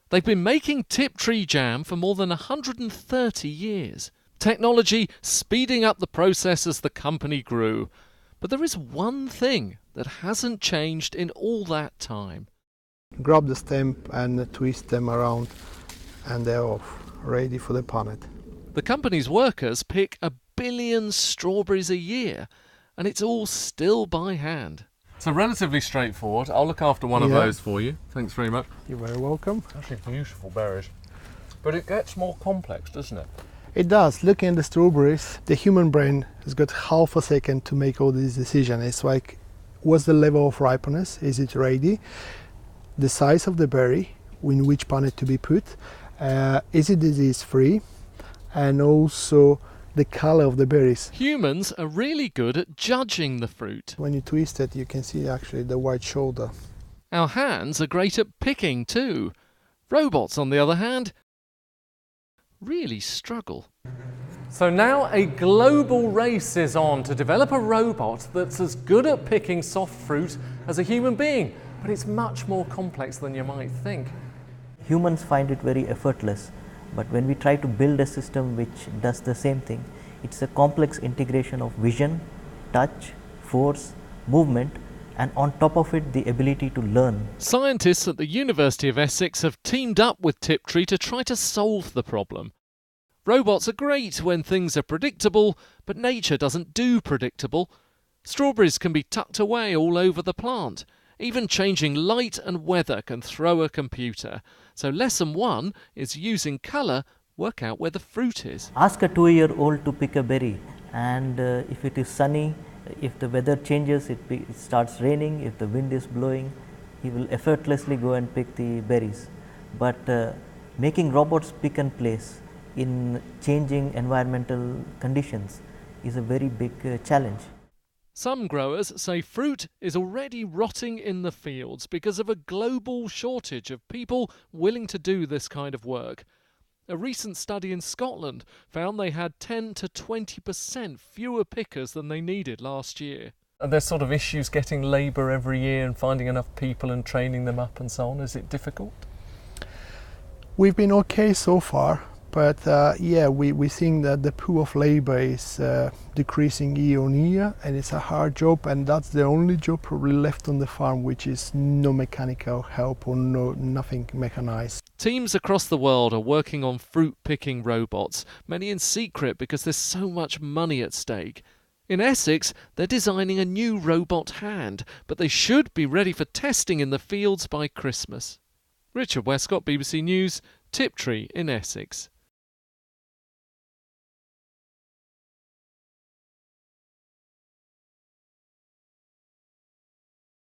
They've been making Tiptree jam for more than 130 years. Technology speeding up the process as the company grew. But there is one thing that hasn't changed in all that time. Grab the stem and twist them around and they're off, ready for the punnet. The company's workers pick 1 billion strawberries a year, and it's all still by hand. So relatively straightforward. I'll look after one of those for you. Thanks very much. You're very welcome. Actually beautiful berries. But it gets more complex, doesn't it? It does. Looking at the strawberries, the human brain has got half a second to make all these decisions. It's like, what's the level of ripeness? Is it ready? The size of the berry, in which punnet to be put. Is it disease-free? And also the color of the berries. Humans are really good at judging the fruit. When you twist it, you can see actually the white shoulder. Our hands are great at picking too. Robots, on the other hand, really struggle. So now a global race is on to develop a robot that's as good at picking soft fruit as a human being, but it's much more complex than you might think. Humans find it very effortless, but when we try to build a system which does the same thing, it's a complex integration of vision, touch, force, movement, and on top of it, the ability to learn. Scientists at the University of Essex have teamed up with Tiptree to try to solve the problem. Robots are great when things are predictable, but nature doesn't do predictable. Strawberries can be tucked away all over the plant. Even changing light and weather can throw a computer. So lesson 1 is using colour, work out where the fruit is. Ask a 2-year-old to pick a berry, and if it is sunny, if the weather changes, it starts raining, if the wind is blowing, he will effortlessly go and pick the berries. But making robots pick and place in changing environmental conditions is a very big challenge. Some growers say fruit is already rotting in the fields because of a global shortage of people willing to do this kind of work. A recent study in Scotland found they had 10 to 20% fewer pickers than they needed last year. Are there sort of issues getting labour every year and finding enough people and training them up and so on? Is it difficult? We've been okay so far, but we think that the pool of labour is decreasing year on year, and it's a hard job, and that's the only job probably left on the farm which is no mechanical help or nothing mechanized. Teams across the world are working on fruit picking robots, many in secret because there's so much money at stake. In Essex, they're designing a new robot hand, but they should be ready for testing in the fields by Christmas. Richard Westcott, BBC News, Tiptree in Essex.